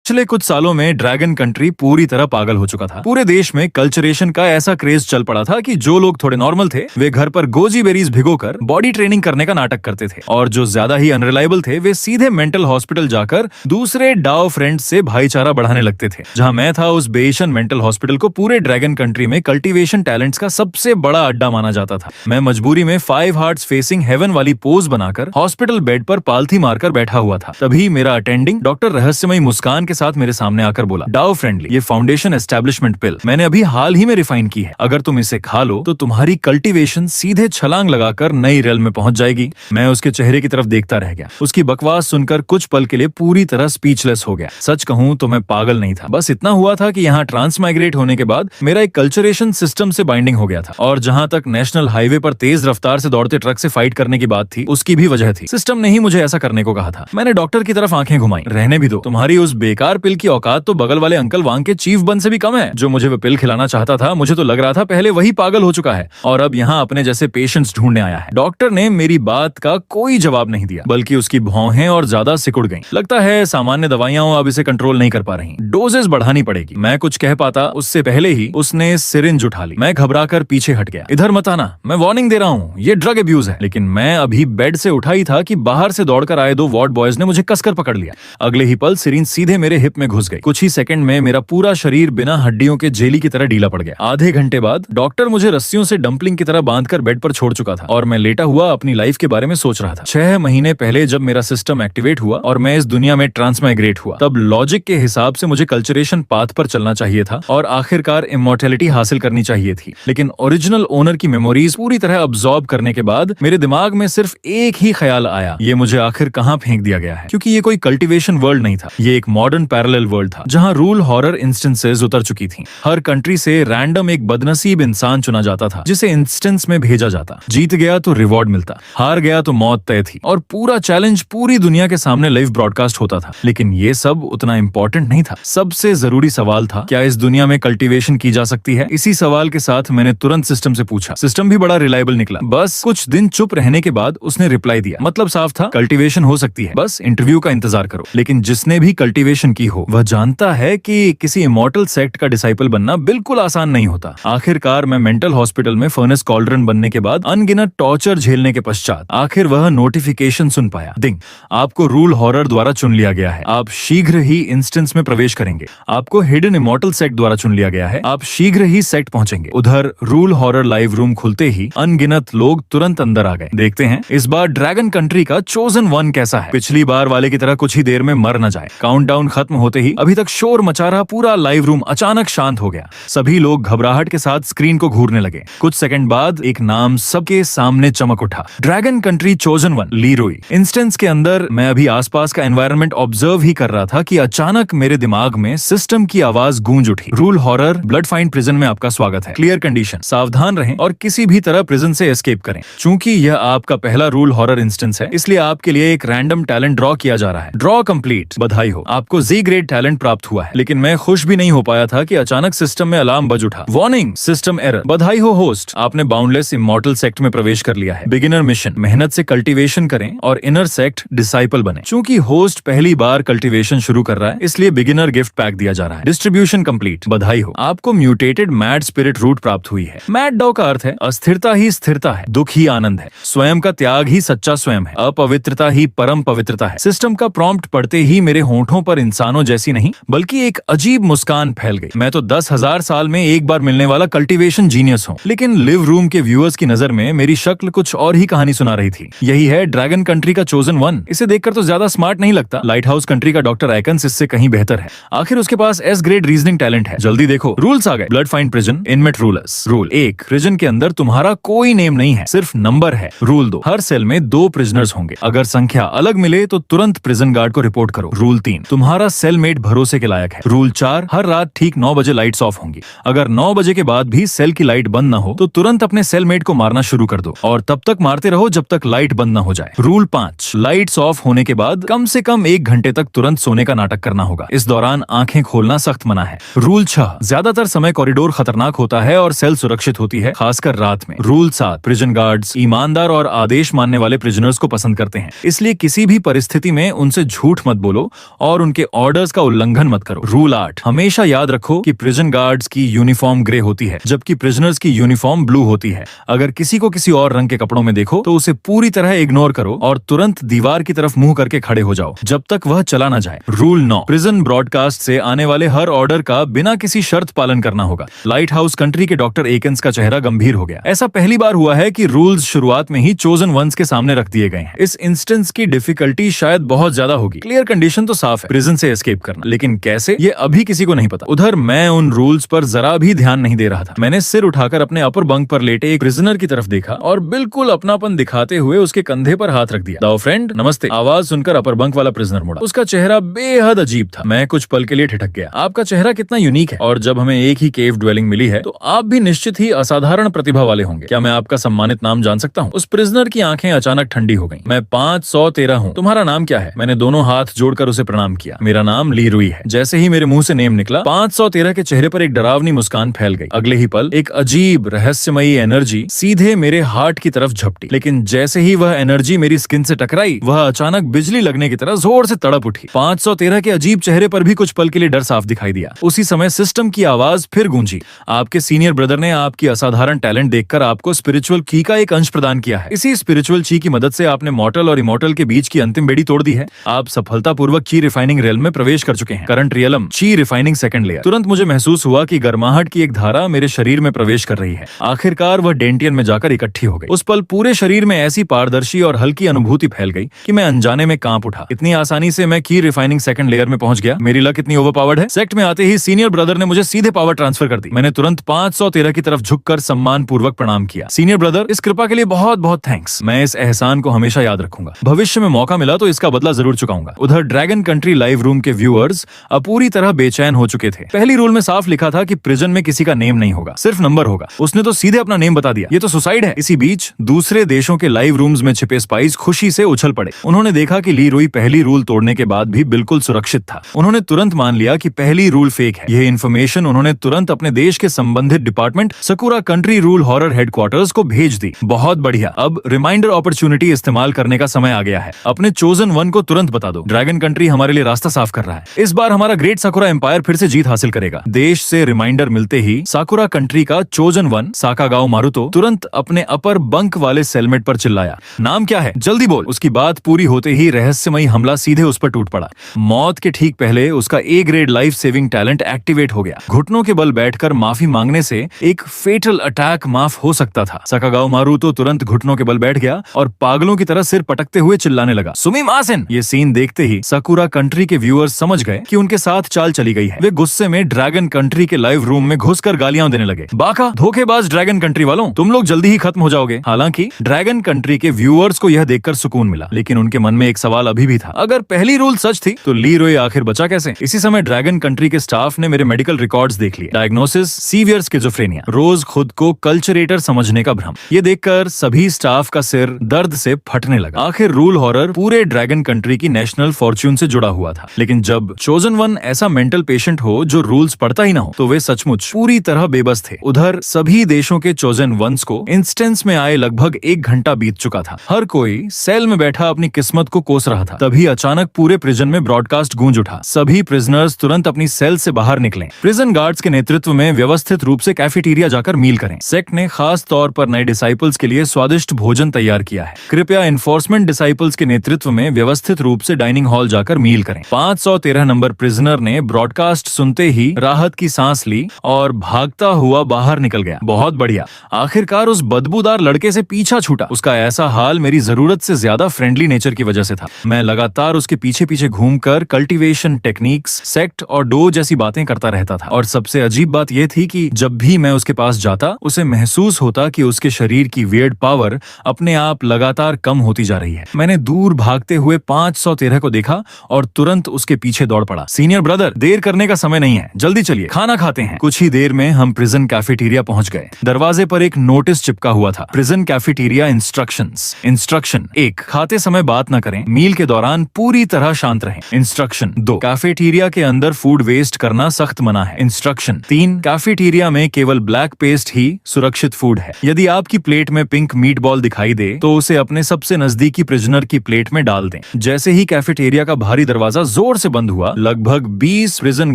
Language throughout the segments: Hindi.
पिछले कुछ सालों में ड्रैगन कंट्री पूरी तरह पागल हो चुका था। पूरे देश में कल्चरेशन का ऐसा क्रेज चल पड़ा था कि जो लोग थोड़े नॉर्मल थे वे घर पर गोजी बेरीज भिगोकर बॉडी ट्रेनिंग करने का नाटक करते थे, और जो ज्यादा ही अनरिलायबल थे वे सीधे मेंटल हॉस्पिटल जाकर दूसरे डाओ फ्रेंड्स से भाईचारा बढ़ाने लगते थे। जहां मैं था, उस बेशन मेंटल हॉस्पिटल को पूरे ड्रैगन कंट्री में कल्टीवेशन टैलेंट्स का सबसे बड़ा अड्डा माना जाता था। मैं मजबूरी में 5 हार्ट्स फेसिंग हेवन वाली पोज बनाकर हॉस्पिटल बेड पर पालथी मारकर बैठा हुआ था। तभी मेरा अटेंडिंग डॉक्टर रहस्यमयी मुस्कान के साथ मेरे सामने आकर बोला, डाओ फ्रेंडली, ये फाउंडेशन एस्टेब्लिशमेंट पिल मैंने अभी हाल ही में रिफाइन की है। अगर तुम इसे खा लो तो तुम्हारी कल्टीवेशन सीधे छलांग लगाकर नई रेल में पहुंच जाएगी। मैं उसके चेहरे की तरफ देखता रह गया। उसकी बकवास सुनकर कुछ पल के लिए पूरी तरह स्पीचलेस हो गया। सच कहूं तो मैं पागल नहीं था, बस इतना हुआ था कि यहाँ ट्रांसमाइग्रेट होने के बाद मेरा एक कल्चरेशन सिस्टम से बाइंडिंग हो गया था, और जहां तक नेशनल हाईवे पर तेज रफ्तार से दौड़ते ट्रक से फाइट करने की बात थी, उसकी भी वजह थी। सिस्टम ने ही मुझे ऐसा करने को कहा था। मैंने डॉक्टर की तरफ आंखें घुमाई। रहने भी दो, तुम्हारी उस बेकार पिल की औकात तो बगल वाले अंकल वांग के चीफ बन से भी कम है। जो मुझे वो पिल खिलाना चाहता था, मुझे तो लग रहा था पहले वही पागल हो चुका है और अब यहाँ अपने जैसे पेशेंट्स ढूंढने आया है। डॉक्टर ने मेरी बात का कोई जवाब नहीं दिया, बल्कि उसकी भौहें और ज्यादा सिकुड़ गईं। लगता है सामान्य दवाइयां अब इसे कंट्रोल नहीं कर पा रही, डोजेस बढ़ानी पड़ेगी। मैं कुछ कह पाता उससे पहले ही उसने सिरिंज उठा ली। मैं घबराकर पीछे हट गया। इधर मत आना, मैं वार्निंग दे रहा हूँ, ये ड्रग अब्यूज है। लेकिन मैं अभी बेड से उठा ही था कि बाहर से दौड़कर आए 2 वार्ड बॉयज ने मुझे कसकर पकड़ लिया। अगले ही पल सिरिंज सीधे मेरे हिप में घुस गई। कुछ ही सेकंड में मेरा पूरा शरीर बिना हड्डियों के जेली की तरह ढीला पड़ गया। आधे घंटे बाद डॉक्टर मुझे रस्सियों से डंपलिंग की तरह बांधकर बेड पर छोड़ चुका था, और मैं लेटा हुआ अपनी लाइफ के बारे में सोच रहा था। 6 महीने पहले जब मेरा सिस्टम एक्टिवेट हुआ और मैं इस दुनिया में ट्रांसमाइग्रेट हुआ, तब लॉजिक के हिसाब से मुझे कल्चरेशन पाथ पर चलना चाहिए था और आखिरकार इमॉर्टैलिटी हासिल करनी चाहिए थी। लेकिन ओरिजिनल ओनर की मेमोरीज पूरी तरह अब्सॉर्ब करने के बाद मेरे दिमाग में सिर्फ एक ही ख्याल आया, ये मुझे आखिर कहाँ फेंक दिया गया है। क्योंकि ये कोई कल्टीवेशन वर्ल्ड नहीं था, ये एक मॉडर्न पैरेलल वर्ल्ड था, जहाँ रूल हॉरर इंस्टेंसेस उतर चुकी थी। हर कंट्री से रैंडम एक बदनसीब इंसान चुना जाता था, जिसे इंस्टेंस में भेजा जाता। जीत गया तो रिवॉर्ड मिलता, हार गया तो मौत तय थी, और पूरा चैलेंज पूरी दुनिया के सामने लाइव ब्रॉडकास्ट होता था। लेकिन ये सब उतना इंपॉर्टेंट नहीं था। सबसे जरूरी सवाल था, क्या इस दुनिया में कल्टीवेशन की जा सकती है? इसी सवाल के साथ मैंने तुरंत सिस्टम से पूछा। सिस्टम भी बड़ा रिलायबल निकला। बस कुछ दिन चुप रहने के बाद उसने रिप्लाई दिया। मतलब साफ था, कल्टीवेशन हो सकती है, बस इंटरव्यू का इंतजार करो। लेकिन जिसने भी कल्टीवेशन की हो वह जानता है कि किसी इमॉर्टल सेक्ट का डिसाइपल बनना बिल्कुल आसान नहीं होता। आखिरकार मैं मेंटल हॉस्पिटल में फर्नेस कॉल्ड्रन बनने के बाद अनगिनत टॉर्चर झेलने के पश्चात आखिर वह नोटिफिकेशन सुन पाया। डिंग, आपको रूल हॉरर द्वारा चुन लिया गया है, आप शीघ्र ही इंस्टेंस में प्रवेश करेंगे। आपको हिडन इमॉर्टल सेक्ट द्वारा चुन लिया गया है, आप शीघ्र ही सेक्ट पहुंचेंगे। उधर रूल हॉरर लाइव रूम खुलते ही अनगिनत लोग तुरंत अंदर आ गए। देखते हैं इस बार ड्रैगन कंट्री का चोजन वन कैसा है। पिछली बार वाले की तरह कुछ ही देर में मर न जाए। काउंटडाउन खत्म होते ही अभी तक शोर मचा रहा पूरा लाइव रूम अचानक शांत हो गया। सभी लोग घबराहट के साथ स्क्रीन को घूरने लगे। कुछ सेकंड बाद एक नाम सबके सामने चमक उठा, ड्रैगन कंट्री चोजन वन, लीरोई। इंस्टेंस के अंदर मैं अभी आसपास का एनवायरनमेंट ऑब्जर्व ही कर रहा था कि अचानक मेरे दिमाग में सिस्टम की आवाज गूंज उठी। Rule horror blood find prison में आपका स्वागत है। क्लियर कंडीशन, सावधान रहें और किसी भी तरह प्रिजन से एस्केप करें। चूंकि यह आपका पहला रूल हॉरर इंस्टेंस है, इसलिए आपके लिए एक रैंडम टैलेंट ड्रॉ किया जा रहा है। ड्रॉ कंप्लीट, बधाई हो, आपको जी ग्रेड टैलेंट प्राप्त हुआ है। लेकिन मैं खुश भी नहीं हो पाया था कि अचानक सिस्टम में अलार्म बज उठा। Warning, system error. बधाई हो होस्ट, आपने बाउंडलेस इमॉर्टल सेक्ट में प्रवेश कर लिया है। बिगिनर मिशन, मेहनत से कल्टीवेशन करें और इनर सेक्ट डिसाइपल बने। चूंकि होस्ट पहली बार कल्टीवेशन शुरू कर रहा है, इसलिए बिगिनर गिफ्ट पैक दिया जा रहा है। डिस्ट्रीब्यूशन कंप्लीट, बधाई हो, आपको म्यूटेटेड मैड स्पिरिट रूट प्राप्त हुई है। मैड डॉ का अर्थ है अस्थिरता ही स्थिरता है, दुख ही आनंद है, स्वयं का त्याग ही सच्चा स्वयं है, अपवित्रता ही परम पवित्रता है। सिस्टम का प्रॉम्प्ट पढ़ते ही मेरे होंठों पर इंसानों जैसी नहीं बल्कि एक अजीब मुस्कान फैल गई। मैं तो 10,000 साल में एक बार मिलने वाला कल्टीवेशन जीनियस हूँ। लेकिन लिव रूम के व्यूअर्स की नजर में मेरी शक्ल कुछ और ही कहानी सुना रही थी। यही है ड्रैगन कंट्री का चोजन वन। इसे देखकर तो ज्यादा स्मार्ट नहीं लगता। लाइट हाउस कंट्री का डॉक्टर आइकन्स इससे कहीं बेहतर है। आखिर उसके पास एस ग्रेड रीजनिंग टैलेंट है। जल्दी देखो, रूल्स आ गए। Blood find prison, inmate rulers. Rule 1, prison के अंदर तुम्हारा कोई नेम नहीं है, सिर्फ नंबर है। रूल 2, हर सेल में 2 प्रिजनर्स होंगे। अगर संख्या अलग मिले तो तुरंत प्रिजन गार्ड को रिपोर्ट करो। रूल 3, तुम्हारा सेलमेट भरोसे के लायक है। रूल 4, हर रात ठीक 9 बजे लाइट्स ऑफ होंगी। अगर 9 बजे के बाद भी सेल की लाइट बंद न हो तो तुरंत अपने सेलमेट को मारना शुरू कर दो, और तब तक मारते रहो जब तक लाइट बंद न हो जाए। रूल 5, लाइट्स ऑफ होने के बाद कम से कम 1 घंटे तक तुरंत सोने का नाटक करना होगा। इस दौरान आंखें खोलना सख्त मना है। रूल 6, ज्यादातर समय कॉरिडोर खतरनाक होता है और सेल सुरक्षित होती है, खासकर रात में। रूल 7, प्रिजन गार्ड्स ईमानदार और आदेश मानने वाले प्रिजनर्स को पसंद करते हैं, इसलिए किसी भी परिस्थिति में उनसे झूठ मत बोलो और उनके ऑर्डर्स का उल्लंघन मत करो। रूल 8, हमेशा याद रखो कि प्रिजन गार्ड्स की यूनिफॉर्म ग्रे होती है जबकि प्रिजनर्स की यूनिफॉर्म ब्लू होती है। अगर किसी को किसी और रंग के कपड़ों में देखो तो उसे पूरी तरह इग्नोर करो और तुरंत दीवार की तरफ मुंह करके खड़े हो जाओ जब तक वह चला ना जाए। रूल 9, प्रिजन ब्रॉडकास्ट से आने वाले हर ऑर्डर का बिना किसी शर्त पालन करना होगा। लाइट हाउस कंट्री के डॉक्टर एकेंस का चेहरा गंभीर हो गया। ऐसा पहली बार हुआ है कि रूल्स शुरुआत में ही चोजन वंस के सामने रख दिए गए हैं। इस इंस्टेंस की डिफिकल्टी शायद बहुत ज्यादा होगी। क्लियर कंडीशन तो साफ है, प्रिजन से एस्केप करना, लेकिन कैसे ये अभी किसी को नहीं पता। उधर मैं उन रूल्स पर जरा भी ध्यान नहीं दे रहा था। मैंने सिर उठाकर अपने अपर बंक पर लेटे एक प्रिजनर की तरफ देखा और बिल्कुल अपनापन दिखाते हुए उसके कंधे पर हाथ रख दिया। दाओ फ्रेंड, नमस्ते। आवाज सुनकर अपर बंक वाला प्रिजनर मुड़ा। उसका चेहरा बेहद अजीब था। मैं कुछ पल के लिए ठिठक गया। आपका चेहरा कितना यूनिक है, और जब हमें एक ही केव ड्वेलिंग मिली है तो आप भी निश्चित ही असाधारण प्रतिभा वाले होंगे। क्या मैं आपका सम्मानित नाम जान सकता हूँ? उस प्रिजनर की आंखें अचानक ठंडी हो गईं। मैं 513 हूँ। तुम्हारा नाम क्या है? मैंने दोनों हाथ जोड़कर उसे प्रणाम किया। मेरा नाम ली रुई है। जैसे ही मेरे मुंह से नेम निकला, 513 के चेहरे पर एक डरावनी मुस्कान फैल गई। अगले ही पल एक अजीब रहस्यमयी एनर्जी सीधे मेरे हार्ट की तरफ झपटी, लेकिन जैसे ही वह एनर्जी मेरी स्किन से टकराई, वह अचानक बिजली लगने की तरह जोर से तड़प उठी। 513 के अजीब चेहरे पर भी कुछ पल के लिए डर साफ दिखाई दिया। उसी समय सिस्टम की आवाज फिर गूंजी। आपके सीनियर ब्रदर ने आपकी असाधारण टैलेंट देखकर आपको स्पिरिचुअल की का एक अंश प्रदान किया है। इसी स्पिरिचुअल ची की मदद से आपने मॉर्टल और इमॉर्टल के बीच की अंतिम बेड़ी तोड़ दी है। आप सफलतापूर्वक ची रिफाइनिंग रेल में प्रवेश कर चुके हैं। करंट रियलम ची रिफाइनिंग सेकंड लेयर। तुरंत मुझे महसूस हुआ कि गर्माहट की एक धारा मेरे शरीर में प्रवेश कर रही है। आखिरकार वह डेंटियन में जाकर इकट्ठी हो गई। उस पल पूरे शरीर में ऐसी पारदर्शी और हल्की अनुभूति फैल गई कि मैं अनजाने में कांप उठा। इतनी आसानी से मैं की रिफाइनिंग सेकंड लेयर में पहुंच गया। मेरी लक इतनी ओवरपावर्ड है। सेक्ट में आते ही सीनियर ब्रदर ने मुझे सीधे पावर ट्रांसफर कर दी। मैंने तुरंत 513 की तरफ झुककर सम्मान पूर्वक प्रणाम किया। सीनियर ब्रदर, इस कृपा के लिए बहुत बहुत थैंक्स। मैं इस एहसान को हमेशा याद रखूंगा। भविष्य में मौका मिला तो इसका बदला जरूर चुकाऊंगा। उधर ड्रैगन कंट्री लाइव रूम के व्यूअर्स अब पूरी तरह बेचैन हो चुके थे। पहली रूल में साफ लिखा था कि प्रिजन में किसी का नेम नहीं होगा, सिर्फ नंबर होगा। उसने तो सीधे अपना नेम बता दिया। ये तो सुसाइड है। इसी बीच दूसरे देशों के लाइव रूम्स में छिपे स्पाइस खुशी से उछल पड़े। उन्होंने देखा कि ली रुई पहली रूल तोड़ने के बाद भी बिल्कुल सुरक्षित था। उन्होंने तुरंत मान लिया कि पहली रूल फेक है। यह इन्फॉर्मेशन उन्होंने तुरंत अपने देश के संबंधित department सकूरा country rule horror headquarters को भेज दी। बहुत बढ़िया। अब रिमाइंडर अपॉर्चुनिटी इस्तेमाल करने का समय आ गया है। अपने चोजन वन को तुरंत बता दो, ड्रैगन कंट्री हमारे लिए रास्ता साफ कर रहा है। इस बार हमारा ग्रेट साकुरा एम्पायर फिर से जीत हासिल करेगा। देश से रिमाइंडर मिलते ही साकुरा कंट्री का चोजन वन साकागाओ मारुतो तुरंत अपने अपर बंक वाले सेलमेट पर चिल्लाया, नाम क्या है? जल्दी बोल। उसकी बात पूरी होते ही रहस्यमयी हमला सीधे उस पर टूट पड़ा। मौत के ठीक पहले उसका A grade life saving talent activate हो गया। घुटनों के बल बैठकर माफी मांगने से एक फेटल अटैक माफ हो सकता था। साकागाओ मारुतो तुरंत घुटनों के बल बैठ गया और पागलों की तरह सिर पटकते हुए चिल्लाने लगा, सुमिमासेन। ये सीन देखते ही साकुरा कंट्री के व्यूअर्स समझ गए कि उनके साथ चाल चली गई है। वे गुस्से में ड्रैगन कंट्री के लाइव रूम में घुसकर गालियां देने लगे। बाका, धोखेबाज ड्रैगन कंट्री वालों, तुम लोग जल्दी ही खत्म हो जाओगे। हालांकि ड्रैगन कंट्री के व्यूअर्स को यह देखकर सुकून मिला, लेकिन उनके मन में एक सवाल अभी भी था, अगर पहली रूल सच थी तो ली रुई आखिर बचा कैसे? इसी समय ड्रैगन कंट्री के स्टाफ ने मेरे मेडिकल रिकॉर्ड्स देख लिए। डायग्नोसिस सीवियर स्किज़ोफ्रेनिया, रोज खुद को कल्चरेटर समझने का भ्रम। ये देखकर सभी स्टाफ का सिर दर्द से फटने लगा। आखिर रूल हॉरर पूरे ड्रैगन कंट्री की नेशनल फॉर्च्यून से जुड़ा हुआ था। लेकिन जब चोजन वन ऐसा मेंटल पेशेंट हो जो रूल्स पढ़ता ही ना हो, तो वे सचमुच पूरी तरह बेबस थे। उधर सभी देशों के चोजन वंस को इंस्टेंस में आए लगभग 1 घंटा बीत चुका था। हर कोई सेल में बैठा अपनी किस्मत को कोस रहा था। तभी अचानक पूरे प्रिजन में ब्रॉडकास्ट गूंज उठा, सभी प्रिजनर्स तुरंत अपनी सेल से बाहर निकलें। प्रिजन गार्ड्स के नेतृत्व में व्यवस्थित रूप से कैफेटेरिया जाकर मील करें। सेक्ट ने खास तौर पर नए डिसाइपल्स के लिए स्वादिष्ट भोजन तैयार किया है। कृपया एनफोर्समेंट डिसाइपल्स के नेतृत्व में व्यवस्थित रूप से डाइनिंग हॉल जाकर मील करें। 513 नंबर प्रिजनर ने ब्रॉडकास्ट सुनते ही राहत की सांस ली और भागता हुआ बाहर निकल गया। बहुत बढ़िया, आखिरकार उस बदबूदार लड़के से पीछा छूटा। उसका ऐसा हाल मेरी जरूरत से ज्यादा फ्रेंडली नेचर की वजह से था। मैं लगातार उसके पीछे पीछे घूमकर कल्टीवेशन टेक्निक्स, सेक्ट और डो जैसी बातें करता रहता था। और सबसे अजीब बात यह थी कि जब भी मैं उसके पास जाता, उसे महसूस होता कि उसके शरीर की वियर्ड पावर अपने आप लगातार कम होती जा रही है। मैंने दूर भागते हुए 513 को देखा और तुरंत उसके पीछे दौड़ पड़ा। सीनियर ब्रदर, देर करने का समय नहीं है, जल्दी चलिए, खाना खाते हैं। कुछ ही देर में हम प्रिजन कैफेटेरिया पहुंच गए। दरवाजे पर एक नोटिस चिपका हुआ था, प्रिजन कैफेटेरिया इंस्ट्रक्शंस। इंस्ट्रक्शन 1, खाते समय बात न करें, मील के दौरान पूरी तरह शांत रहें। इंस्ट्रक्शन 2, कैफेटेरिया के अंदर फूड वेस्ट करना सख्त मना है। इंस्ट्रक्शन 3, कैफेटेरिया में केवल ब्लैक पेस्ट ही सुरक्षित फूड है। यदि आपकी प्लेट में पिंक मीट बॉल दिखाई दे तो उसे अपने सबसे नजदीकी प्रिजनर की प्लेट में डाल दें। जैसे ही कैफेटेरिया का भारी दरवाजा जोर से बंद हुआ। लगभग 20 प्रिजन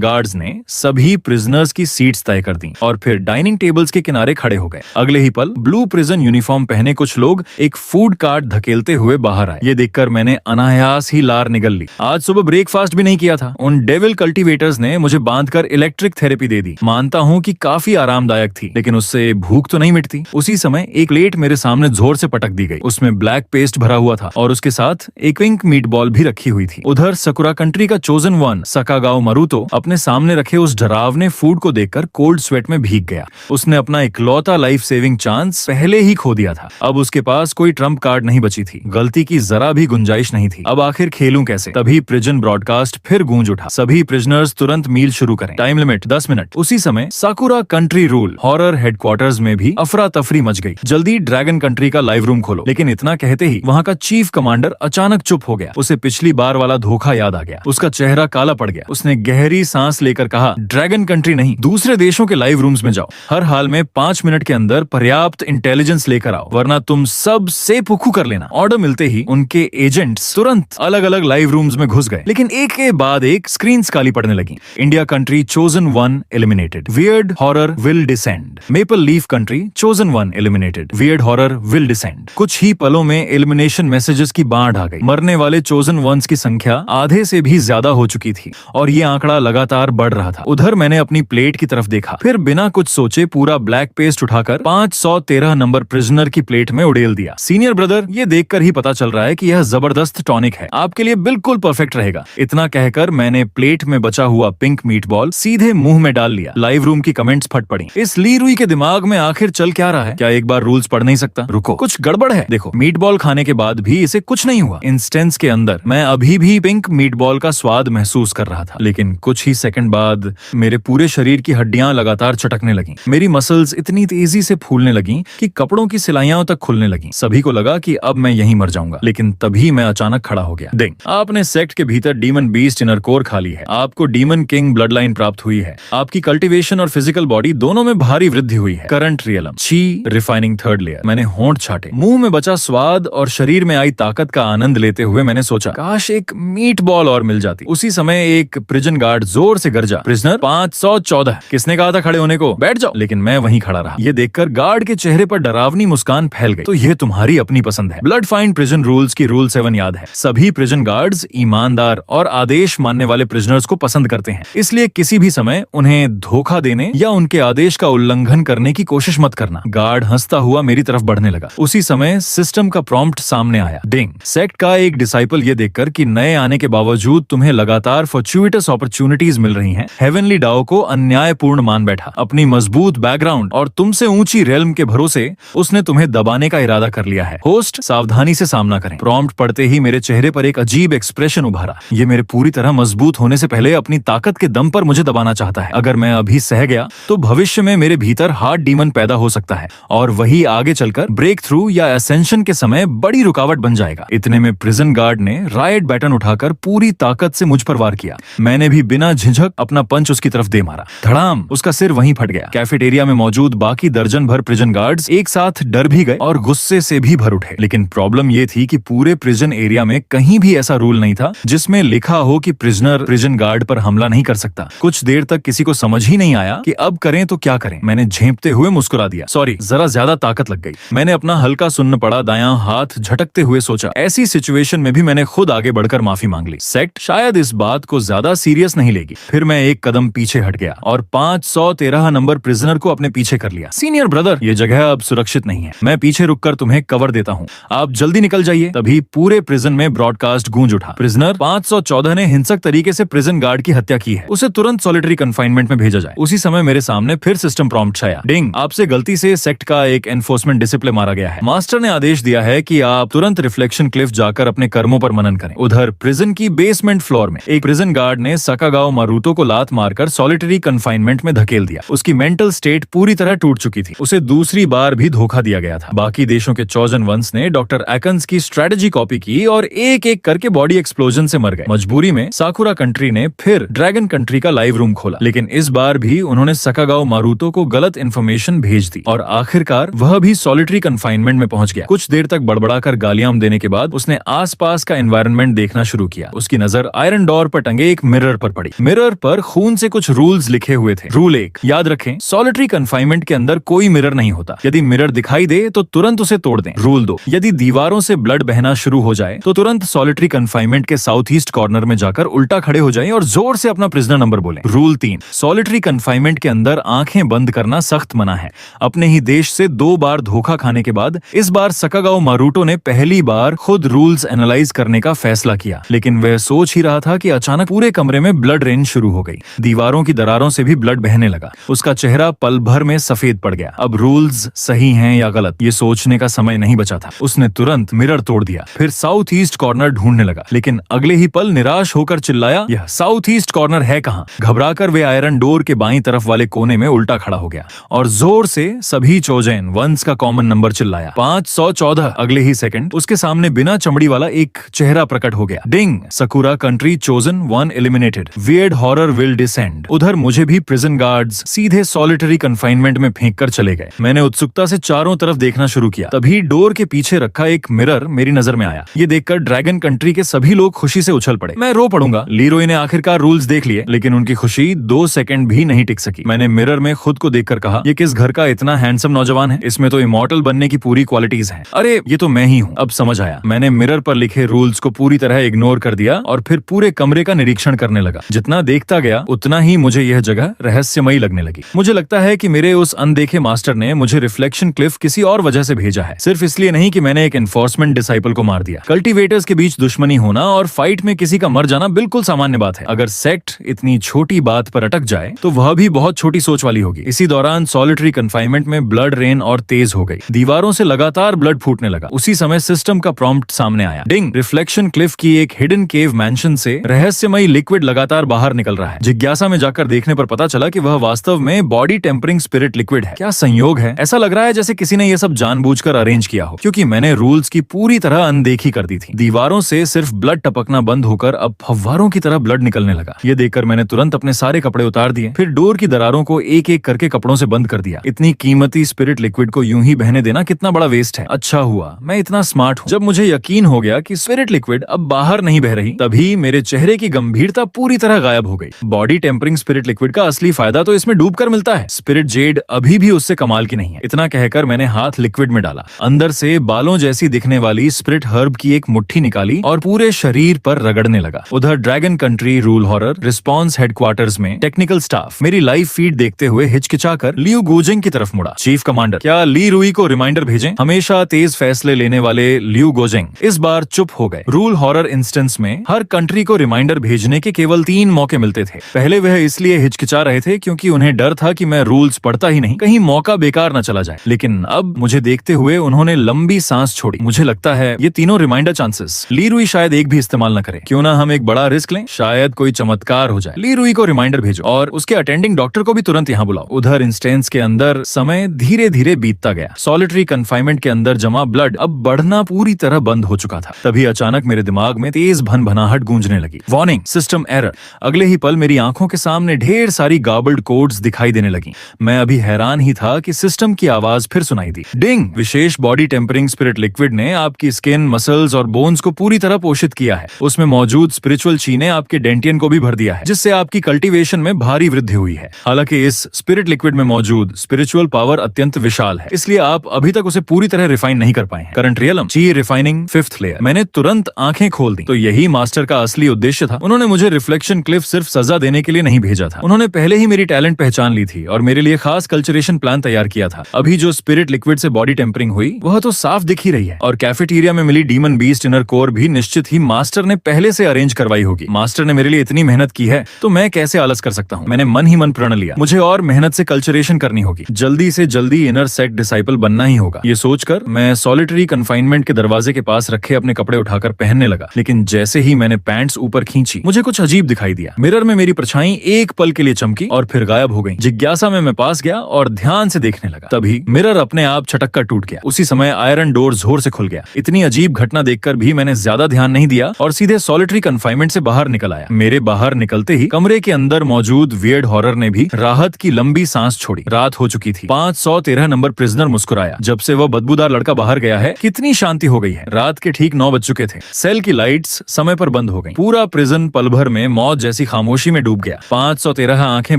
गार्ड्स ने सभी प्रिजनर्स की सीट्स तय कर दी और फिर डाइनिंग टेबल्स के किनारे खड़े हो गए। अगले ही पल ब्लू प्रिजन यूनिफॉर्म पहने कुछ लोग एक फूड कार्ट धकेलते हुए बाहर आए। ये देखकर मैंने अनायास ही लार निगल ली। आज सुबह ब्रेकफास्ट भी नहीं किया था। उन डेविल कल्टीवेटर्स ने मुझे बांधकर इलेक्ट्रिक थेरेपी दे दी। मानता हूँ कि काफी आरामदायक थी, लेकिन उससे भूख तो नहीं मिटती। उसी समय एक प्लेट मेरे सामने जोर से पटक दी गई। उसमें ब्लैक पेस्ट भरा हुआ था और उसके साथ एक पिंक मीट बॉल भी रखी हुई थी। उधर सकुरा कंट्री का चोजन वन सकागाओ मारुतो अपने सामने रखे उस डरावने फूड को देखकर कोल्ड स्वेट में भीग गया। उसने अपना इकलौता लाइफ सेविंग चांस पहले ही खो दिया था। अब उसके पास कोई ट्रम्प कार्ड नहीं बची थी। गलती की जरा भी गुंजाइश नहीं थी। अब आखिर खेलूं कैसे? तभी प्रिजन ब्रॉडकास्ट फिर गूंज उठा। सभी प्रिजनर्स तुरंत मील शुरू करें। Time limit 10 minute. उसी समय साकुरा कंट्री रूल हॉरर हेडक्वार्टर्स में भी अफरा तफरी मच गई। जल्दी ड्रैगन कंट्री का लाइव रूम खोलो। लेकिन इतना कहते ही वहाँ का चीफ कमांडर अचानक चुप हो गया। उसे पिछली बार वाला धोखा याद आ गया। उसका चेहरा काला पड़ गया। उसने गहरी सांस लेकर कहा, ड्रैगन कंट्री नहीं, दूसरे देशों के लाइव रूम्स में जाओ। हर हाल में 5 मिनट के अंदर पर्याप्त इंटेलिजेंस लेकर आओ, वरना तुम सब से पुखू कर लेना। ऑर्डर मिलते ही उनके एजेंट्स तुरंत अलग अलग लाइव रूम्स में घुस गए, लेकिन एक के बाद एक स्क्रीन्स काली पड़ने लगी। India country chosen one eliminated, weird horror will descend. Maple leaf country chosen one eliminated, weird horror will descend. कुछ ही पलों में एलिमिनेशन मैसेजेस की बाढ़ आ गई। मरने वाले चोजन वंस की संख्या आधे से भी ज्यादा हो चुकी थी और ये आंकड़ा लगातार बढ़ रहा था। उधर मैंने अपनी प्लेट की तरफ देखा, फिर बिना कुछ सोचे पूरा ब्लैक पेस्ट उठाकर 513 नंबर प्रिजनर की प्लेट में उड़ेल दिया। सीनियर ब्रदर, ये देखकर ही पता चल रहा है कि यह जबरदस्त टॉनिक है, आपके लिए बिल्कुल परफेक्ट रहेगा। इतना कहकर मैंने प्लेट में बचा हुआ पिंक मीट बॉल सीधे मुंह में डाल लिया। लाइव रूम की कमेंट्स फट पड़ी। इस ली रुई के दिमाग में आखिर चल क्या रहा है? क्या एक बार रूल्स पढ़ नहीं सकता? रुको, कुछ गड़बड़ है। देखो, मीट बॉल खाने के बाद भी इसे कुछ नहीं हुआ। इंस्टेंस के अंदर मैं अभी भी पिंक मीट बॉल का स्वाद महसूस कर रहा था, लेकिन कुछ ही सेकंड बाद मेरे पूरे शरीर की हड्डियां लगातार चटकने लगीं। मेरी मसल्स इतनी तेजी से फूलने लगीं कि कपड़ों की सिलाइयां तक खुलने लगीं। सभी को लगा कि अब मैं यहीं मर जाऊंगा, लेकिन तभी मैं अचानक खड़ा हो गया। डिंग! आपने सेक्ट के भीतर डीमन बीस्ट इनर कोर खा ली है। आपको डीमन किंग ब्लड लाइन प्राप्त हुई है। आपकी कल्टीवेशन और फिजिकल बॉडी दोनों में भारी वृद्धि हुई है। करंट रियलम, ची रिफाइनिंग थर्ड लेयर। मैंने होंठ छाटे। मुंह में बचा स्वाद और शरीर में आई ताकत का आनंद लेते हुए मैंने सोचा, काश एक मीट बॉल और मिल जाती। उसी समय एक प्रिजन गार्ड जोर से गरजा, प्रिजनर 514। किसने कहा था खड़े होने को? बैठ जाओ। लेकिन मैं वहीं खड़ा रहा। ये देखकर गार्ड के चेहरे पर डरावनी मुस्कान फैल गई। तो ये तुम्हारी अपनी पसंद है। ब्लड फाइंड प्रिजन रूल्स की रूल 7 याद है। सभी प्रिजन गार्ड्स ईमानदार और आदेश मानने वाले प्रिजनर्स को पसंद करते हैं, इसलिए किसी भी समय उन्हें धोखा देने या उनके आदेश का उल्लंघन करने की कोशिश मत करना। गार्ड हंसता हुआ मेरी तरफ बढ़ने लगा। उसी समय सिस्टम का प्रॉम्प्ट सामने आया। डिंग! सेक्ट का एक डिसाइपल ये देखकर कि नए आने के बावजूद तुम्हें लगातार फॉर्चुइटस अपॉर्चुनिटीज मिल रही हैं, हेवनली डाओ को अन्यायपूर्ण मान बैठा। अपनी मजबूत बैकग्राउंड और तुमसे ऊंची रेल्म के भरोसे उसने तुम्हें दबाने का इरादा कर लिया है। होस्ट, सावधानी से सामना करें। प्रॉम्प्ट पढ़ते ही मेरे चेहरे पर एक अजीब एक्सप्रेशन उभारा। ये मेरे पूरी तरह मजबूत होने से पहले अपनी ताकत के दम पर मुझे दबाना चाहता है। अगर मैं अभी सह गया तो भविष्य में मेरे भीतर हार्ड डीमन पैदा हो सकता है और वही आगे चलकर ब्रेक थ्रू या एसेंशन के समय बड़ी रुकावट बन जाएगा। इतने में प्रिजन गार्ड ने राइट बैटन उठाकर पूरी ताकत से मुझ पर वार किया। मैंने भी बिना झिझक अपना पंच उसकी तरफ दे मारा। धड़ाम! उसका सिर वहीं फट गया। कैफेटेरिया में मौजूद बाकी दर्जन भर प्रिजन गार्ड्स एक साथ डर भी गए और गुस्से से भी भर उठे। लेकिन प्रॉब्लम ये थी कि पूरे प्रिजन एरिया में कहीं भी ऐसा रूल नहीं था जिसमें लिखा हो कि प्रिजनर प्रिजन गार्ड पर हमला नहीं कर सकता। कुछ देर तक किसी को समझ ही नहीं आया कि अब करें तो क्या करें। मैंने झेंपते हुए मुस्कुरा दिया। सॉरी, जरा ज्यादा ताकत लग गई। मैंने अपना हल्का सुन्न पड़ा दायां हाथ झटकते हुए सोचा। ऐसी सिचुएशन में भी मैंने खुद आगे बढ़कर माफी मांग ली। सेक्ट शायद इस बात को ज्यादा सीरियस नहीं लेगी। फिर मैं एक कदम पीछे हट गया और 513 नंबर प्रिजनर को अपने पीछे कर लिया। सीनियर ब्रदर, ये जगह अब सुरक्षित नहीं है। मैं पीछे रुककर तुम्हें कवर देता हूँ। आप जल्दी निकल जाइए। तभी पूरे प्रिजन में ब्रॉडकास्ट गूंज उठा। प्रिजनर 514 ने हिंसक तरीके से प्रिजन गार्ड की हत्या की है। उसे तुरंत सॉलिटरी कन्फाइनमेंट में भेजा जाए। उसी समय मेरे सामने फिर सिस्टम प्रॉम्प्ट आया। डिंग! आपसे गलती से सेक्ट का एक एनफोर्समेंट डिसिप्लिन मारा गया है। मास्टर ने आदेश दिया है कि आप तुरंत रिफ्लेक्शन क्लिफ जाकर अपने कर्मों पर मनन करें। उधर प्रिजन की बेसमेंट फ्लोर में एक प्रिजन गार्ड ने सकागाओ मारुतो को लात मारकर सॉलिटरी कन्फाइनमेंट में धकेल दिया। उसकी मेंटल स्टेट पूरी तरह टूट चुकी थी। उसे दूसरी बार भी धोखा दिया गया था। बाकी देशों के चोजन वंस ने डॉक्टर एकन्स की स्ट्रेटेजी कॉपी की और एक एक करके बॉडी एक्सप्लोजन से मर गए। मजबूरी में साकुरा कंट्री ने फिर ड्रैगन कंट्री का लाइव रूम खोला, लेकिन इस बार भी उन्होंने सकागाओ मारुतो को गलत इन्फॉर्मेशन भेज दी और आखिरकार वह भी सॉलिटरी कन्फाइनमेंट में पहुंच गया। कुछ देर तक बड़बड़ाकर गालियां देने के बाद उसने आसपास का एनवायरनमेंट देखना शुरू किया। उसकी नजर नजर आयरन डोर पर टंगे एक मिरर पर पड़ी। मिरर पर खून से कुछ रूल्स लिखे हुए थे। रूल 1, याद रखें, सॉलिटरी कन्फाइनमेंट के अंदर कोई मिरर नहीं होता। यदि मिरर दिखाई दे तो तुरंत उसे तोड़ दें। रूल 2, यदि दीवारों से ब्लड बहना शुरू हो जाए तो तुरंत सॉलिटरी कन्फाइनमेंट के साउथ ईस्ट कॉर्नर में जाकर उल्टा खड़े हो जाएं और जोर से अपना प्रिजनर नंबर बोलें। रूल 3, सॉलिटरी कन्फाइनमेंट के अंदर आंखें बंद करना सख्त मना है। अपने ही देश से 2 बार धोखा खाने के बाद इस बार सकागाओ मारूटो ने पहली बार खुद रूल्स एनालाइज करने का फैसला किया, लेकिन वह सोच ही रहा था कि अचानक पूरे कमरे में ब्लड रेन शुरू हो गई। दीवारों की दरारों से भी ब्लड बहने लगा। उसका चेहरा पल भर में सफेद पड़ गया। अब रूल्स सही हैं या गलत, ये सोचने का समय नहीं बचा था। उसने तुरंत मिरर तोड़ दिया, फिर साउथ ईस्ट कॉर्नर ढूंढने लगा, लेकिन अगले ही पल निराश होकर चिल्लाया, यह साउथ ईस्ट कॉर्नर है कहां? घबराकर वे आयरन डोर के बाईं तरफ वाले कोने में उल्टा खड़ा हो गया और जोर से सभी चोजेन वंस का कॉमन नंबर चिल्लाया। 514। अगले ही सेकंड उसके सामने बिना चमड़ी वाला एक चेहरा प्रकट हो गया। Ding, Sakura country chosen 1 eliminated. Weird horror will descend. उधर मुझे भी प्रिजन गार्ड्स सीधे सॉलिटरी कन्फाइनमेंट में फेंक कर चले गए। मैंने उत्सुकता से चारों तरफ देखना शुरू किया। तभी डोर के पीछे रखा एक मिरर मेरी नजर में आया। ये देखकर ड्रैगन कंट्री के सभी लोग खुशी से उछल पड़े। मैं रो पड़ूंगा। लीरोई ने आखिरकार रूल्स देख लिए, लेकिन उनकी खुशी 2 सेकंड भी नहीं टिक सकी। मैंने मिरर में खुद को देखकर कहा, ये किस घर का इतना हैंडसम नौजवान है? इसमें तो इमॉर्टल बनने की पूरी क्वालिटीज हैं। अरे ये तो मैं ही हूँ। अब समझ आया। मैंने मिरर पर लिखे रूल्स को पूरी तरह इग्नोर कर दिया और फिर पूरे कमरे का निरीक्षण करने लगा। जितना देखता गया उतना ही मुझे यह जगह रहस्यमयी लगने लगी। मुझे लगता है कि मेरे उस अनदेखे मास्टर ने मुझे रिफ्लेक्शन क्लिफ किसी और वजह से भेजा है, सिर्फ इसलिए नहीं कि मैंने एक एनफोर्समेंट डिसाइपल को मार दिया। कल्टीवेटर्स के बीच दुश्मनी होना और फाइट में किसी का मर जाना बिल्कुल सामान्य बात है। अगर सेक्ट इतनी छोटी बात पर अटक जाए तो वह भी बहुत छोटी सोच वाली होगी। इसी दौरान सॉलिटरी कन्फाइनमेंट में ब्लड रेन और तेज हो गई। दीवारों से लगातार ब्लड फूटने लगा। उसी समय सिस्टम का प्रॉम्प्ट सामने आया। डिंग, रिफ्लेक्शन क्लिफ की एक हिडन केव मैंशन से रहस्यमयी लिक्विड लगातार बाहर निकल रहा है। जिज्ञासा में जाकर देखने पर पता चला कि वह वास्तव में बॉडी टेम्परिंग स्पिरिट लिक्विड है। क्या संयोग है! ऐसा लग रहा है जैसे किसी ने यह सब जानबूझकर अरेंज किया हो, क्योंकि मैंने रूल्स की पूरी तरह अनदेखी कर दी थी। दीवारों से सिर्फ ब्लड टपकना बंद होकर अब फव्वारों की तरह ब्लड निकलने लगा। ये देखकर मैंने तुरंत अपने सारे कपड़े उतार दिए, फिर डोर की दरारों को एक एक करके कपड़ों से बंद कर दिया। इतनी कीमती स्पिरिट लिक्विड को यूं ही बहने देना कितना बड़ा वेस्ट है। अच्छा हुआ मैं इतना स्मार्ट हूँ। जब मुझे यकीन हो गया कि स्पिरिट लिक्विड अब बाहर नहीं बह रही, तभी मेरे चेहरे की गंभीरता पूरी तरह गायब हो गई। बॉडी टेम्परिंग स्पिरिट लिक्विड का असली फायदा तो इसमें डूबकर मिलता है। स्पिरिट जेड अभी भी उससे कमाल की नहीं है। इतना कहकर मैंने हाथ लिक्विड में डाला, अंदर से बालों जैसी दिखने वाली स्पिरिट हर्ब की एक मुट्ठी निकाली और पूरे शरीर पर रगड़ने लगा। उधर dragon country rule horror response headquarters में टेक्निकल स्टाफ मेरी लाइव फीड देखते हुए हिचकिचाकर लियू गोजिंग की तरफ मुड़ा। चीफ कमांडर, क्या ली रुई को रिमाइंडर भेजें? हमेशा तेज फैसले लेने वाले लियू गोजिंग इस बार चुप हो गए। रूल हॉरर इंस्टेंस में हर कंट्री को रिमाइंडर भेजने के केवल 3 मौके मिलते थे। पहले वह इसलिए हिचकिचा रहे थे क्योंकि उन्हें डर था कि मैं रूल्स पढ़ता ही नहीं, कहीं मौका बेकार न चला जाए। लेकिन अब मुझे देखते हुए उन्होंने लंबी सांस छोड़ी। मुझे लगता है ये तीनों रिमाइंडर चांसेस ली रुई शायद एक भी इस्तेमाल न करे। क्यों ना हम एक बड़ा रिस्क लें, शायद कोई चमत्कार हो जाए। ली रुई को रिमाइंडर भेजो और उसके अटेंडिंग डॉक्टर को भी तुरंत यहाँ बुलाओ। उधर इंस्टेंस के अंदर समय धीरे धीरे बीतता गया। सॉलिटरी कन्फाइनमेंट के अंदर जमा ब्लड अब बढ़ना पूरी तरह बंद हो चुका था। तभी अचानक मेरे दिमाग में तेज भनभनाहट गूंजने लगी। Warning, system error. अगले ही पल मेरी आंखों के सामने ढेर सारी गार्बल्ड कोड्स दिखाई देने लगी। मैं अभी हैरान ही था कि सिस्टम की आवाज फिर सुनाई दी। डिंग, विशेष बॉडी टेम्परिंग स्पिरिट लिक्विड ने आपकी स्किन, मसल्स और बोन्स को पूरी तरह पोषित किया है। उसमें मौजूद स्पिरिचुअल ची ने आपके डेंटियन को भी भर दिया है, जिससे आपकी कल्टीवेशन में भारी वृद्धि हुई है। हालांकि इस स्पिरिट लिक्विड में मौजूद स्पिरिचुअल पावर अत्यंत विशाल है, इसलिए आप अभी तक उसे पूरी तरह रिफाइन नहीं कर पाए हैं। करंट रियलम, ची रिफाइनिंग 5th लेयर। मैंने तुरंत आंखें खोल दी। तो यही मास्टर का असली उद्देश्य था। उन्होंने मुझे रिफ्लेक्शन क्लिफ सिर्फ सजा देने के लिए नहीं भेजा था। उन्होंने पहले ही मेरी टैलेंट पहचान ली थी और मेरे लिए खास कल्चरेशन प्लान तैयार किया था। अभी जो स्पिरिट लिक्विड से बॉडी टेम्परिंग हुई वह तो साफ दिख ही रही है, और कैफेटेरिया में मिली डीमन बीस्ट इनर कोर भी निश्चित ही मास्टर ने पहले से अरेंज करवाई होगी। मास्टर ने मेरे लिए इतनी मेहनत की है तो मैं कैसे आलस कर सकता हूँ। मैंने मन ही मन प्रण लिया, मुझे और मेहनत से कल्चरेशन करनी होगी। जल्दी से जल्दी इनर सेक्ट डिसाइपल बनना ही होगा। ये सोचकर मैं सॉलिटरी कन्फाइनमेंट के दरवाजे के पास रखे अपने कपड़े उठाकर पहनने लगा। लेकिन जैसे ही मैंने पैंट्स ऊपर खींची, मुझे कुछ अजीब दिखाई दिया। मिरर में मेरी परछाई एक पल के लिए चमकी और फिर गायब हो गई। जिज्ञासा में मैं पास गया और ध्यान से देखने लगा। तभी मिरर अपने आप छटक कर टूट गया। उसी समय आयरन डोर जोर से खुल गया। इतनी अजीब घटना देखकर भी मैंने ज्यादा ध्यान नहीं दिया और सीधे सॉलिटरी कन्फाइनमेंट से बाहर निकल आया। मेरे बाहर निकलते ही कमरे के अंदर मौजूद वियर्ड हॉरर ने भी राहत की लंबी सांस छोड़ी। रात हो चुकी थी। 513 नंबर प्रिजनर मुस्कुराया। जब से वह बदबूदार लड़का बाहर गया है, कितनी शांति हो गई है। रात के ठीक 9 बज चुके थे। सेल की लाइट्स समय पर बंद बंद हो गई। पूरा प्रिजन पल भर में मौत जैसी खामोशी में डूब गया। 513 आंखें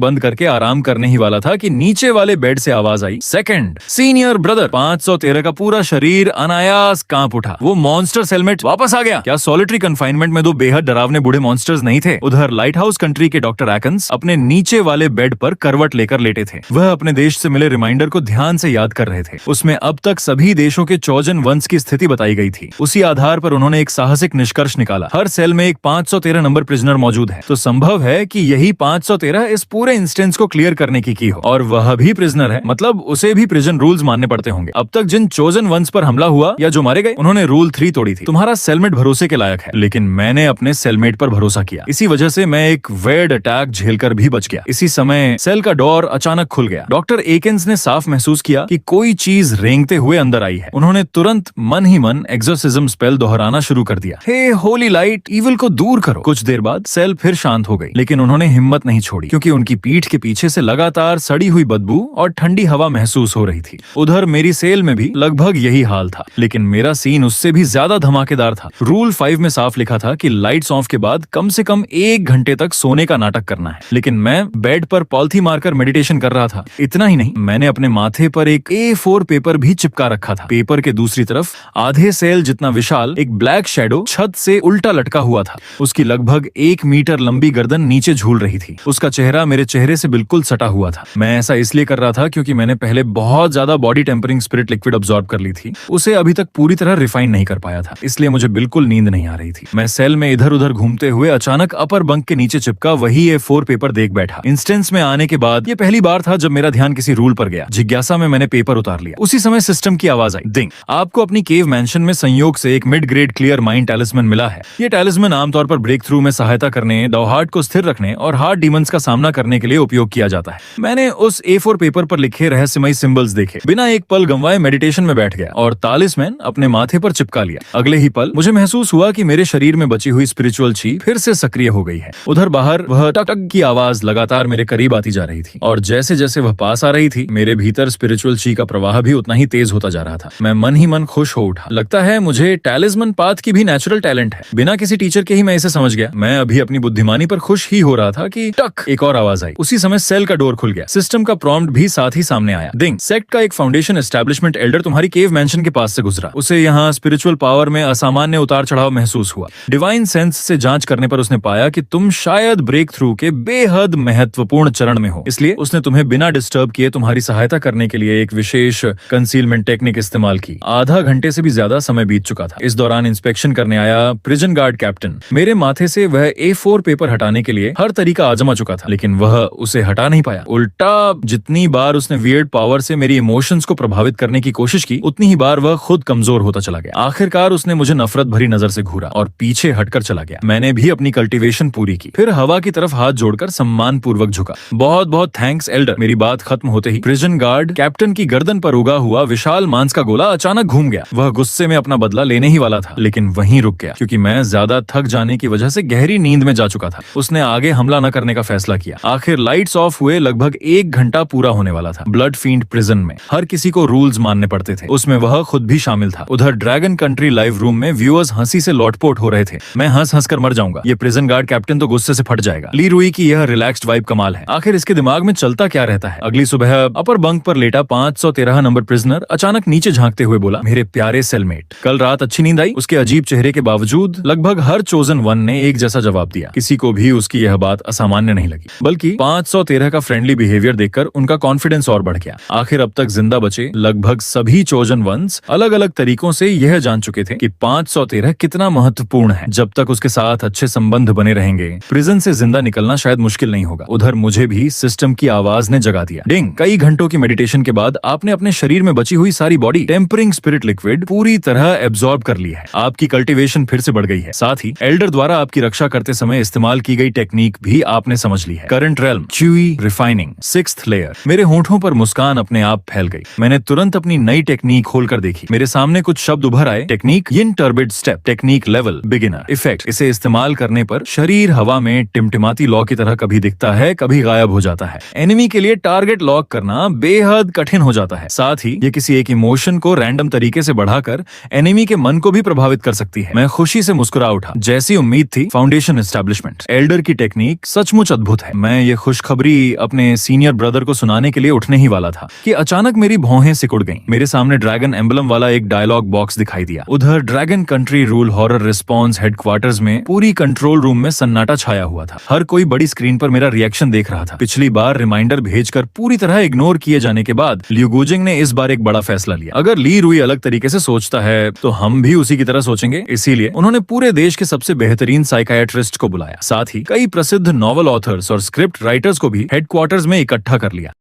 बंद करके आराम करने ही वाला था कि नीचे वाले बेड से आवाज आई, सेकंड सीनियर ब्रदर। 513 का पूरा शरीर अनायास कांप उठा। वो मॉन्स्टर सेलमेट वापस आ गया। क्या सॉलिटरी कन्फाइनमेंट में दो बेहद डरावने बूढ़े मॉन्स्टर्स नहीं थे? उधर लाइट हाउस कंट्री के डॉक्टर एकेंस अपने नीचे वाले बेड पर करवट लेकर लेटे थे। वह अपने देश से मिले रिमाइंडर को ध्यान से याद कर रहे थे। उसमें अब तक सभी देशों के चोजन वंश की स्थिति बताई गई थी। उसी आधार पर उन्होंने एक साहसिक निष्कर्ष निकाला, हर सेल में एक 513 नंबर प्रिजनर मौजूद है, तो संभव है कि यही 513 इस पूरे इंस्टेंस को क्लियर करने की हो, और वह भी प्रिजनर है, मतलब उसे भी प्रिजन रूल्स मानने पड़ते होंगे। अब तक जिन चोजन वंश पर हमला हुआ या जो मारे गए, उन्होंने रूल 3 तोड़ी थी। तुम्हारा सेलमेट भरोसे के लायक है, लेकिन मैंने अपने सेलमेट पर भरोसा किया। इसी वजह से मैं एक वेड अटैक झेलकर भी बच गया। इसी समय सेल का डोर अचानक खुल गया। डॉक्टर एकेंस ने साफ महसूस किया कि कोई चीज रेंगते हुए अंदर आई है। उन्होंने तुरंत मन ही मन एक्सोर्सिज्म स्पेल दोहराना शुरू कर दिया, हे होली लाइट, इविल को दूर करो। कुछ देर बाद सेल फिर शांत हो गई, लेकिन उन्होंने हिम्मत नहीं छोड़ी, क्योंकि उनकी पीठ के पीछे से लगातार सड़ी हुई बदबू और ठंडी हवा महसूस हो रही थी। उधर मेरी सेल में भी लगभग यही हाल था, लेकिन मेरा सीन उससे भी ज्यादा धमाकेदार था। रूल 5 में साफ लिखा था कि लाइट्स ऑफ के बाद कम से कम 1 घंटे तक सोने का नाटक करना है, लेकिन मैं बेड पर पॉलिथी मारकर मेडिटेशन कर रहा था। इतना ही नहीं, मैंने अपने माथे पर एक A4 पेपर भी चिपका रखा था। पेपर के दूसरी तरफ आधे सेल जितना विशाल एक ब्लैक शैडो छत से उल्टा लटका हुआ था। उसकी लगभग 1 मीटर लंबी गर्दन नीचे झूल रही थी। उसका चेहरा मेरे चेहरे से बिल्कुल सटा हुआ था। मैं ऐसा इसलिए कर रहा था क्योंकि मैंने पहले बहुत ज्यादा body tempering spirit liquid absorb कर ली थी। उसे अभी तक पूरी तरह रिफाइन नहीं कर पाया था, इसलिए मुझे बिल्कुल नींद नहीं आ रही थी। मैं सेल में इधर उधर घूमते हुए अचानक अपर बंक के नीचे चिपका वही A4 पेपर देख बैठा। इंस्टेंस में आने के बाद ये पहली बार था जब मेरा ध्यान किसी रूल पर गया। जिज्ञासा में मैंने पेपर उतार लिया। उसी समय सिस्टम की आवाज आई, डिंग। आपको अपनी केव मैंशन में संयोग से एक मिड ग्रेड क्लियर माइंड टैलिस्मन मिला है। ये टैलिस्मन आमतौर पर ब्रेक थ्रू में सहायता करने, हार्ट को स्थिर रखने और हार्ट डीमंस का सामना करने के लिए उपयोग किया जाता है। मैंने उस A4 पेपर पर लिखे रहस्यमयी सिंबल्स देखे, बिना एक पल गंवाए मेडिटेशन में बैठ गया और तालिस्मैन अपने माथे पर चिपका लिया। अगले ही पल मुझे महसूस हुआ कि मेरे शरीर में बची हुई स्पिरिचुअल ची फिर से सक्रिय हो गई है। उधर बाहर वह टक टक की आवाज लगातार मेरे करीब आती जा रही थी, और जैसे जैसे वह पास आ रही थी, मेरे भीतर स्पिरिचुअल ची का प्रवाह भी उतना ही तेज होता जा रहा था। मैं मन ही मन खुश हो उठा। लगता है मुझे टैलिस्मन पाथ की भी नेचुरल टैलेंट है। बिना किसी टीचर के ही मैं इसे समझ गया। मैं अभी अपनी बुद्धिमानी पर खुश ही हो रहा था कि टक एक और आवाज आई। उसी समय सेल का डोर खुल गया। सिस्टम का प्रॉम्प्ट भी साथ ही सामने आया, डिंग। सेक्ट का एक फाउंडेशन एस्टैब्लिशमेंट एल्डर तुम्हारी केव मेंशन के पास से गुजरा। उसे यहाँ स्पिरिचुअल पावर में असामान्य उतार चढ़ाव महसूस हुआ। डिवाइन सेंस से जांच करने पर उसने पाया कि तुम शायद ब्रेक थ्रू के बेहद महत्वपूर्ण चरण में हो, इसलिए उसने तुम्हें बिना डिस्टर्ब किए तुम्हारी सहायता करने के लिए एक विशेष कंसीलमेंट टेक्निक इस्तेमाल की। आधा घंटे से भी ज्यादा समय बीत चुका था। इस दौरान इंस्पेक्शन करने आया प्रिजन गार्ड कैप्टन मेरे माथे से वह A4 पेपर हटाने के लिए हर तरीका आजमा चुका था, लेकिन वह उसे हटा नहीं पाया। उल्टा जितनी बार उसने वियर्ड पावर से मेरी इमोशंस को प्रभावित करने की कोशिश की, उतनी ही बार वह खुद कमजोर होता चला गया। आखिरकार उसने मुझे नफरत भरी नजर से घूरा और पीछे हटकर चला गया। मैंने भी अपनी कल्टीवेशन पूरी की, फिर हवा की तरफ हाथ जोड़कर सम्मान पूर्वक झुका। बहुत बहुत थैंक्स एल्डर। मेरी बात खत्म होते ही प्रिजन गार्ड कैप्टन की गर्दन पर उगा हुआ विशाल मांस का गोला अचानक घूम गया। वह गुस्से में अपना बदला लेने ही वाला था, लेकिन वहीं रुक गया, क्योंकि मैं ज्यादा थक जाने की वजह से गहरी नींद में जा चुका था। उसने आगे हमला न करने का फैसला किया। आखिर लाइट्स ऑफ हुए लगभग 1 घंटा पूरा होने वाला था। ब्लड फील्ड प्रिजन में हर किसी को रूल्स मानने पड़ते थे, उसमें वह खुद भी शामिल था। उधर ड्रैगन कंट्री लाइव रूम में व्यूअर्स हंसी से लौटपोट हो रहे थे। मैं हंस हंस कर मर जाऊंगा। ये प्रिजन गार्ड कैप्टन तो गुस्से से फट जाएगा। ली रुई की यह रिलैक्स्ड वाइब कमाल है। आखिर इसके दिमाग में चलता क्या रहता है। अगली सुबह अपर बंक पर लेटा 513 नंबर प्रिजनर अचानक नीचे झांकते हुए बोला, मेरे प्यारे सेलमेट, कल रात अच्छी नींद आई? उसके अजीब चेहरे के बावजूद लगभग हर चोजन वन ने एक जैसा जवाब दिया। किसी को भी उसकी यह बात असामान्य नहीं लगी, बल्कि 513 का फ्रेंडली बिहेवियर देखकर उनका कॉन्फिडेंस और बढ़ गया। आखिर अब तक जिंदा बचे लगभग सभी चोजन वंस अलग अलग तरीकों से यह जान चुके थे कि 513 कितना महत्वपूर्ण है। जब तक उसके साथ अच्छे संबंध बने रहेंगे, प्रिजन से जिंदा निकलना शायद मुश्किल नहीं होगा। उधर मुझे भी सिस्टम की आवाज ने जगा दिया, डिंग। कई घंटों की मेडिटेशन के बाद आपने अपने शरीर में बची हुई सारी बॉडी टेम्परिंग स्पिरिट लिक्विड पूरी तरह एब्जॉर्ब कर ली है। आपकी कल्टीवेशन फिर से बढ़ गई है। साथ ही एल्डर द्वारा आपकी रक्षा करते समय इस्तेमाल की गई टेक्निक भी आपने समझ ली है। Current realm, chewy, refining, 6th layer. मेरे होंठों पर मुस्कान अपने आप फैल गई। मैंने तुरंत अपनी नई टेक्निक खोलकर देखी। मेरे सामने कुछ शब्द उभर आए, technique yin turbid step, technique level, beginner, effect. इसे इस्तेमाल करने पर शरीर हवा में टिमटिमाती लॉ की तरह कभी दिखता है, कभी गायब हो जाता है। एनिमी के लिए टारगेट लॉक करना बेहद कठिन हो जाता है। साथ ही ये किसी एक इमोशन को रैंडम तरीके से बढ़ाकर एनिमी के मन को भी प्रभावित कर सकती है। मैं खुशी से मुस्कुरा उठा। उठा। जैसी उम्मीद थी, फाउंडेशन एस्टेब्लिशमेंट। एल्डर की टेक्निक सचमुच अद्भुत है। मैं ये खुशखबरी अपने सीनियर ब्रदर को सुनाने के लिए उठने ही वाला था कि अचानक मेरी भौहें सिकुड़ गईं। मेरे सामने ड्रैगन एम्बलम वाला एक डायलॉग बॉक्स दिखाई दिया। उधर dragon country rule horror response headquarters में पूरी कंट्रोल रूम में सन्नाटा छाया हुआ था। हर कोई बड़ी स्क्रीन पर मेरा रिएक्शन देख रहा था। पिछली बार रिमाइंडर भेजकर पूरी तरह इग्नोर किए जाने के बाद लियू गुजिंग ने इस बार एक बड़ा फैसला लिया। अगर ली रुई अलग तरीके से सोचता है तो हम भी उसी की तरह सोचेंगे। इसीलिए उन्होंने पूरे देश के सबसे बेहतरीन साइकाइट्रिस्ट को बुलाया। साथ ही कई प्रसिद्ध नॉवल ऑथर्स और स्क्रिप्ट राइटर्स को भी हेडक्वार्टर्स में इकट्ठा कर लिया।